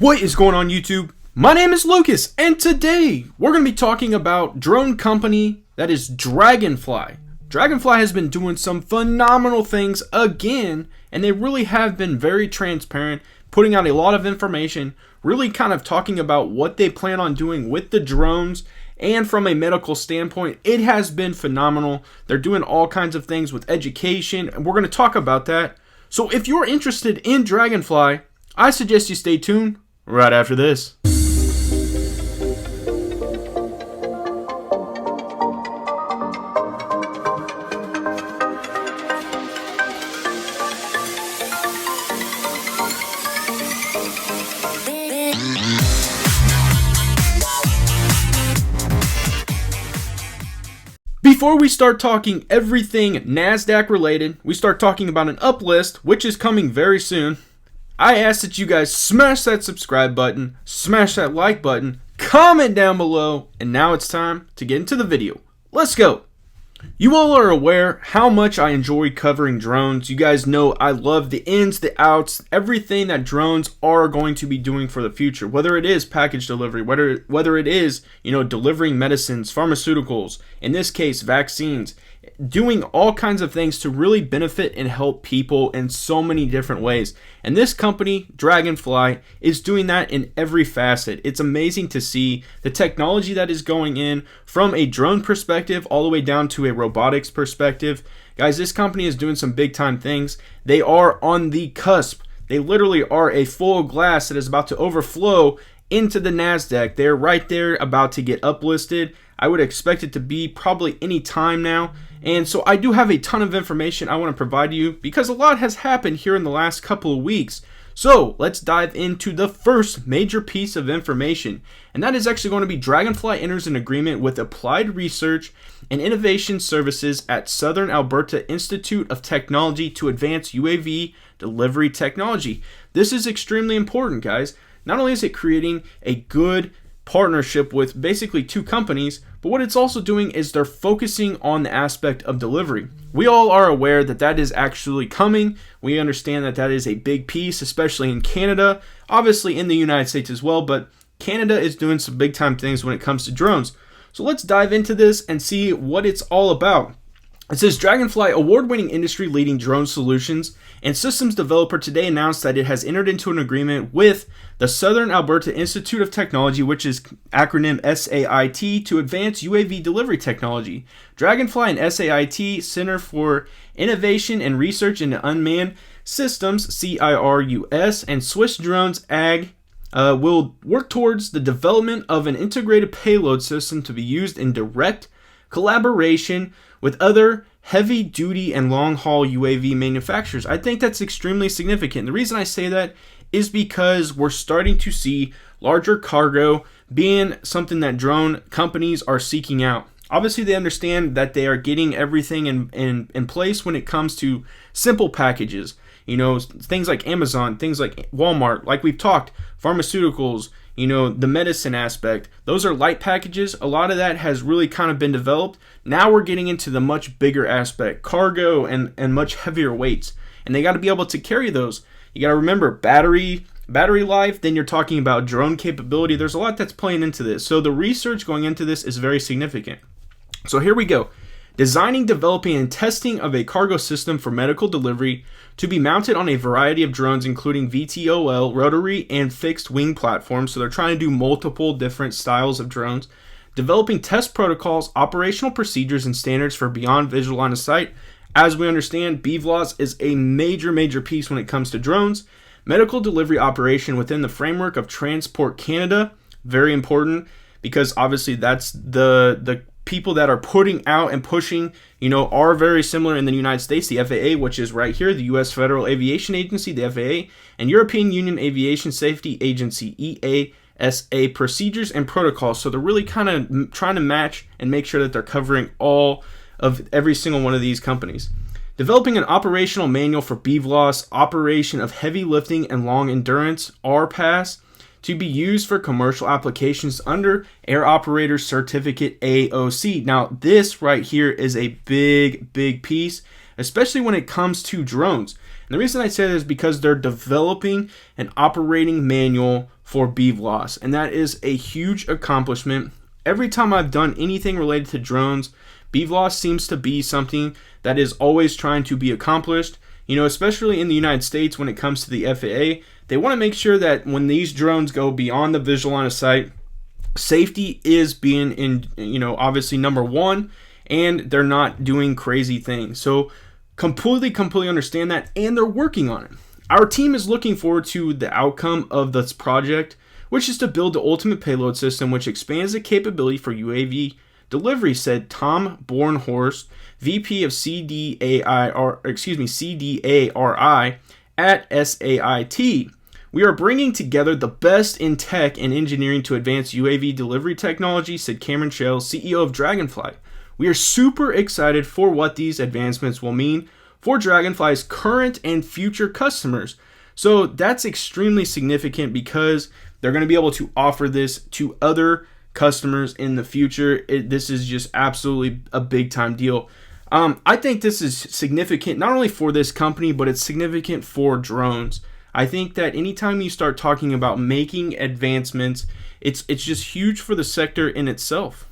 What is going on YouTube? My name is Lucas, and today we're going to be talking about drone company that is Draganfly. Draganfly has been doing some phenomenal things again, and they really have been very transparent, putting out a lot of information, really kind of talking about what they plan on doing with the drones. And from a medical standpoint, it has been phenomenal. They're doing all kinds of things with education, and we're going to talk about that. So if you're interested in Draganfly, I suggest you stay tuned right after this. Before we start talking everything NASDAQ related, we start talking about an uplist, which is coming very soon. I ask that you guys smash that subscribe button, smash that like button, comment down below, and now it's time to get into the video. Let's go! You all are aware how much I enjoy covering drones. You guys know I love the ins, the outs, everything that drones are going to be doing for the future. Whether it is package delivery, whether it is, delivering medicines, pharmaceuticals, in this case, vaccines, doing all kinds of things to really benefit and help people in so many different ways. And this company, Draganfly, is doing that in every facet. It's amazing to see the technology that is going in from a drone perspective all the way down to a robotics perspective. Guys, this company is doing some big time things. They are on the cusp. They literally are a full glass that is about to overflow into the NASDAQ. They're right there about to get uplisted. I would expect it to be probably any time now. And so I do have a ton of information I want to provide you because a lot has happened here in the last couple of weeks. So let's dive into the first major piece of information. And that is actually going to be Draganfly enters an agreement with Applied Research and Innovation Services at Southern Alberta Institute of Technology to advance UAV delivery technology. This is extremely important, guys. Not only is it creating a good partnership with basically two companies, but what it's also doing is they're focusing on the aspect of delivery. We all are aware that that is actually coming. We understand that that is a big piece, especially in Canada, obviously in the United States as well, but Canada is doing some big time things when it comes to drones. So let's dive into this and see what it's all about. It says Draganfly, award-winning industry-leading drone solutions and systems developer, today announced that it has entered into an agreement with the Southern Alberta Institute of Technology, which is acronym SAIT, to advance UAV delivery technology. Draganfly and SAIT, Center for Innovation and Research in Unmanned Systems, CIRUS, and Swiss Drones AG will work towards the development of an integrated payload system to be used in direct collaboration with other heavy-duty and long-haul UAV manufacturers. I think that's extremely significant. The reason I say that is because we're starting to see larger cargo being something that drone companies are seeking out. Obviously, they understand that they are getting everything in place when it comes to simple packages. Things like Amazon, things like Walmart, like we've talked, pharmaceuticals, the medicine aspect. Those are light packages. A lot of that has really kind of been developed. Now we're getting into the much bigger aspect, cargo and much heavier weights. And they got to be able to carry those. You got to remember battery life, then you're talking about drone capability. There's a lot that's playing into this. So the research going into this is very significant. So here we go. Designing, developing, and testing of a cargo system for medical delivery to be mounted on a variety of drones, including VTOL, rotary, and fixed wing platforms. So they're trying to do multiple different styles of drones. Developing test protocols, operational procedures, and standards for beyond visual line of sight. As we understand, BVLOS is a major piece when it comes to drones. Medical delivery operation within the framework of Transport Canada. Very important because obviously that's the people that are putting out and pushing, are very similar in the United States. The FAA, which is right here, the U.S. Federal Aviation Agency, the FAA, and European Union Aviation Safety Agency, EASA, procedures and protocols. So they're really kind of trying to match and make sure that they're covering all of every single one of these companies. Developing an operational manual for BVLOS, operation of heavy lifting and long endurance, RPAS, to be used for commercial applications under Air Operator Certificate AOC. Now, this right here is a big piece, especially when it comes to drones. And the reason I say that is because they're developing an operating manual for BVLOS, and that is a huge accomplishment. Every time I've done anything related to drones, BVLOS seems to be something that is always trying to be accomplished. Especially in the United States when it comes to the FAA, they want to make sure that when these drones go beyond the visual line of sight, safety is being obviously number one, and they're not doing crazy things. So completely understand that, and they're working on it. Our team is looking forward to the outcome of this project, which is to build the ultimate payload system which expands the capability for UAV delivery, said Tom Bornhorst, VP of CDARI at SAIT. We are bringing together the best in tech and engineering to advance UAV delivery technology, said Cameron Shell, CEO of Draganfly. We are super excited for what these advancements will mean for Draganfly's current and future customers. So that's extremely significant because they're going to be able to offer this to other customers in the future. This is just absolutely a big time deal. I think this is significant not only for this company, but it's significant for drones. I think that anytime you start talking about making advancements, it's just huge for the sector in itself.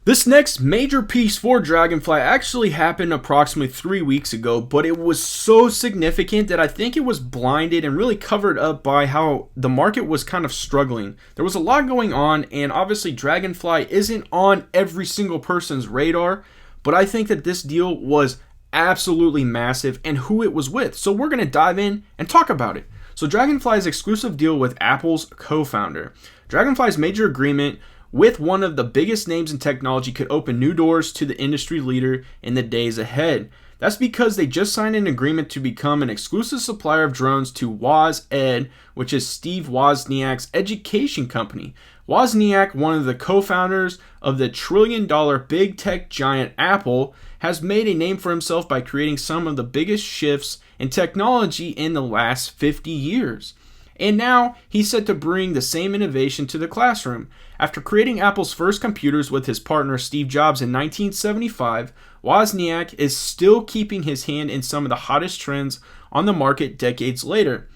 This next major piece for Draganfly actually happened approximately 3 weeks ago, but it was so significant that I think it was blinded and really covered up by how the market was kind of struggling. There was a lot going on, and obviously Draganfly isn't on every single person's radar, but I think that this deal was absolutely massive and who it was with. So we're going to dive in and talk about it. So Draganfly's exclusive deal with Apple's co-founder. Draganfly's major agreement with one of the biggest names in technology could open new doors to the industry leader in the days ahead. That's because they just signed an agreement to become an exclusive supplier of drones to Woz ED, which is Steve Wozniak's education company. Wozniak, one of the co-founders of the trillion-dollar big tech giant Apple, has made a name for himself by creating some of the biggest shifts in technology in the last 50 years. And now he's set to bring the same innovation to the classroom. After creating Apple's first computers with his partner Steve Jobs in 1975, Wozniak is still keeping his hand in some of the hottest trends on the market decades later.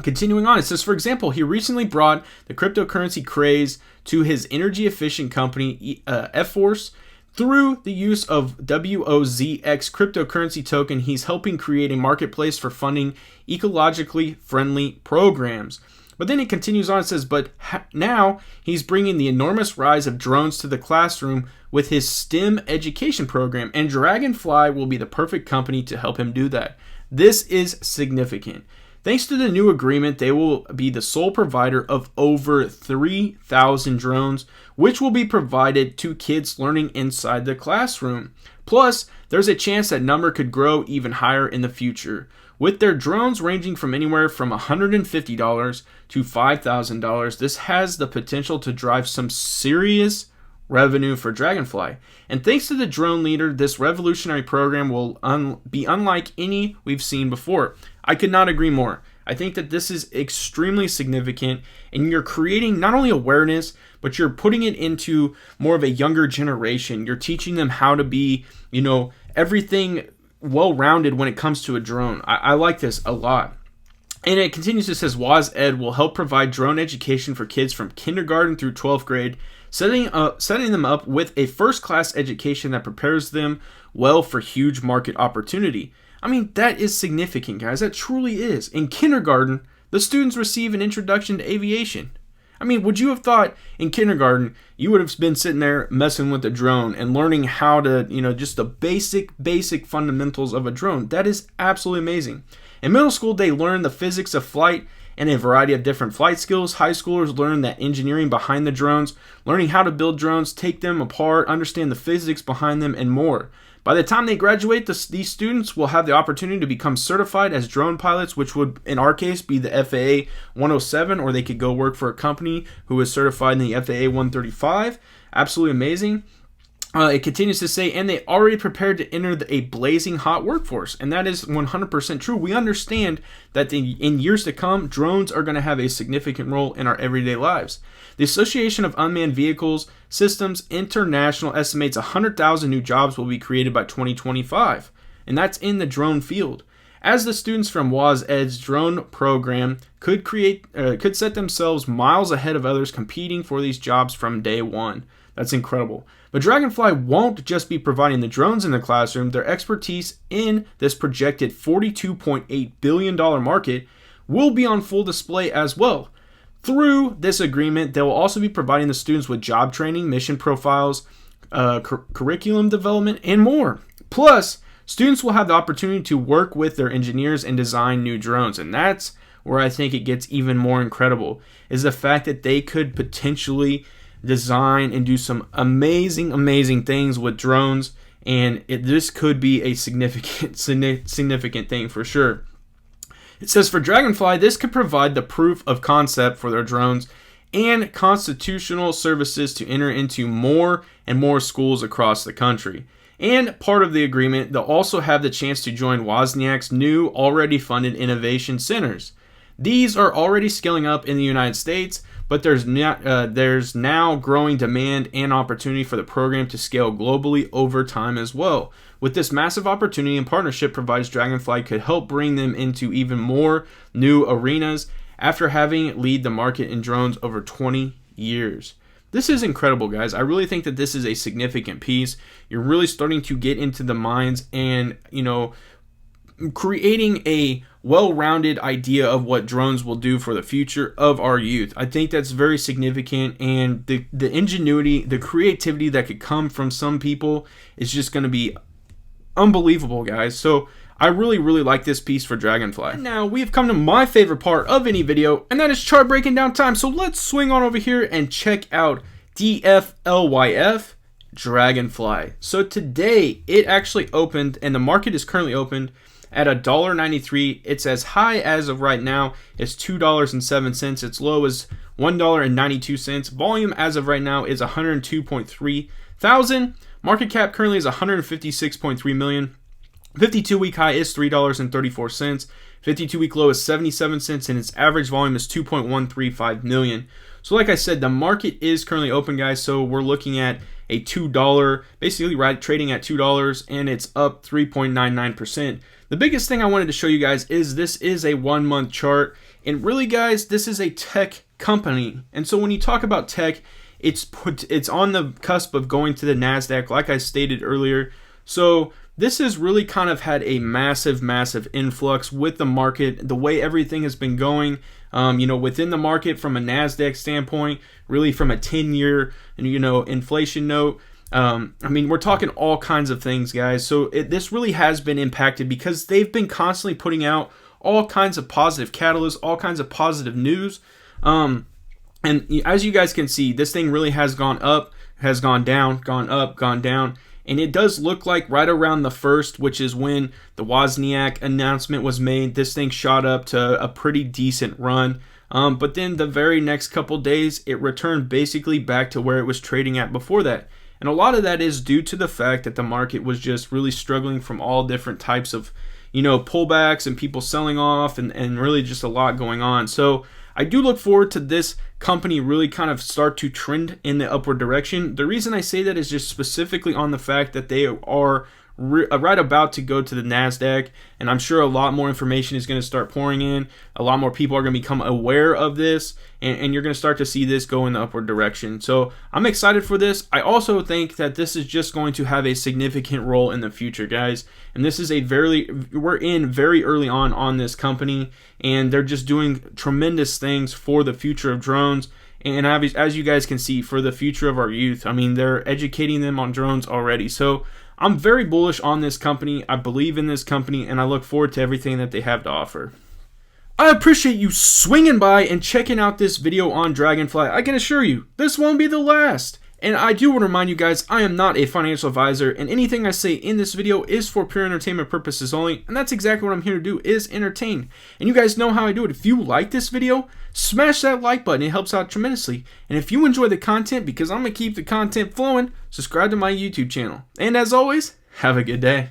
Continuing on, it says, for example, he recently brought the cryptocurrency craze to his energy-efficient company, F-Force. Through the use of WOZX cryptocurrency token, he's helping create a marketplace for funding ecologically friendly programs. But then it continues on, it says, but now he's bringing the enormous rise of drones to the classroom with his STEM education program, and Draganfly will be the perfect company to help him do that. This is significant. Thanks to the new agreement, they will be the sole provider of over 3,000 drones, which will be provided to kids learning inside the classroom. Plus, there's a chance that number could grow even higher in the future, with their drones ranging from anywhere from $150 to $5,000. This has the potential to drive some serious revenue for Draganfly. And thanks to the drone leader, this revolutionary program will be unlike any we've seen before. I could not agree more. I think that this is extremely significant, and you're creating not only awareness, but you're putting it into more of a younger generation. You're teaching them how to be, everything well-rounded when it comes to a drone. I like this a lot. And it continues, it says, Woz ED will help provide drone education for kids from kindergarten through 12th grade, setting them up with a first-class education that prepares them well for huge market opportunity. I mean, that is significant, guys. That truly is. In kindergarten, the students receive an introduction to aviation. I mean, would you have thought in kindergarten you would have been sitting there messing with a drone and learning how to, just the basic fundamentals of a drone? That is absolutely amazing. In middle school, they learn the physics of flight and a variety of different flight skills. High schoolers learn that engineering behind the drones, learning how to build drones, take them apart, understand the physics behind them, and more. By the time they graduate, these students will have the opportunity to become certified as drone pilots, which would, in our case, be the FAA 107, or they could go work for a company who is certified in the FAA 135. Absolutely amazing. It continues to say, and they already prepared to enter a blazing hot workforce. And that is 100% true. We understand that in years to come, drones are going to have a significant role in our everyday lives. The Association of Unmanned Vehicles Systems International estimates 100,000 new jobs will be created by 2025. And that's in the drone field. as the students from Woz ED's drone program could set themselves miles ahead of others competing for these jobs from day one. That's incredible. But Draganfly won't just be providing the drones in the classroom. Their expertise in this projected $42.8 billion market will be on full display as well. Through this agreement, they will also be providing the students with job training, mission profiles, curriculum development, and more. Plus, students will have the opportunity to work with their engineers and design new drones. And that's where I think it gets even more incredible, is the fact that they could potentially design and do some amazing things with drones. And this could be a significant thing for sure. It says for Draganfly, this could provide the proof of concept for their drones and constitutional services to enter into more and more schools across the country. And part of the agreement, they'll also have the chance to join Wozniak's new, already funded innovation centers. These are already scaling up in the United States, but there's now growing demand and opportunity for the program to scale globally over time as well. With this massive opportunity and partnership provides, Draganfly could help bring them into even more new arenas after having lead the market in drones over 20 years. This is incredible, guys. I really think that this is a significant piece. You're really starting to get into the minds and, creating a well-rounded idea of what drones will do for the future of our youth. I think that's very significant, and the ingenuity, the creativity that could come from some people is just going to be unbelievable, guys. So I really like this piece for Draganfly. And now we've come to my favorite part of any video, and that is chart breaking down time. So let's swing on over here and check out DFLYF Draganfly. So today it actually opened, and the market is currently opened at $1.93. It's as high as of right now is $2.07. Its low is $1.92. Volume as of right now is 102.3 thousand. Market cap currently is 156.3 million. 52-week high is $3.34. 52-week low is 77 cents, and its average volume is 2.135 million. So like I said, the market is currently open, guys. So we're looking at a $2, basically trading at $2, and it's up 3.99%. The biggest thing I wanted to show you guys is this is a 1 month chart, and really, guys, this is a tech company. And so when you talk about tech, it's on the cusp of going to the NASDAQ, like I stated earlier. So this has really kind of had a massive influx with the market, the way everything has been going, within the market from a NASDAQ standpoint, really from a 10-year, inflation note. We're talking all kinds of things, guys. So this really has been impacted because they've been constantly putting out all kinds of positive catalysts, all kinds of positive news. And as you guys can see, this thing really has gone up, has gone down, gone up, gone down. And it does look like right around the 1st, which is when the Wozniak announcement was made, this thing shot up to a pretty decent run. But then the very next couple days, it returned basically back to where it was trading at before that. And a lot of that is due to the fact that the market was just really struggling from all different types of, pullbacks and people selling off and really just a lot going on. So I do look forward to this company really kind of start to trend in the upward direction. The reason I say that is just specifically on the fact that they are right about to go to the NASDAQ, and I'm sure a lot more information is going to start pouring in. A lot more people are going to become aware of this, and you're going to start to see this go in the upward direction. So I'm excited for this. I also think that this is just going to have a significant role in the future, guys. And this is we're in very early on this company, and they're just doing tremendous things for the future of drones. And as you guys can see, for the future of our youth. They're educating them on drones already. So I'm very bullish on this company. I believe in this company, and I look forward to everything that they have to offer. I appreciate you swinging by and checking out this video on Draganfly. I can assure you, this won't be the last. And I do want to remind you guys, I am not a financial advisor, and anything I say in this video is for pure entertainment purposes only, and that's exactly what I'm here to do, is entertain. And you guys know how I do it. If you like this video, smash that like button. It helps out tremendously. And if you enjoy the content, because I'm going to keep the content flowing, subscribe to my YouTube channel. And as always, have a good day.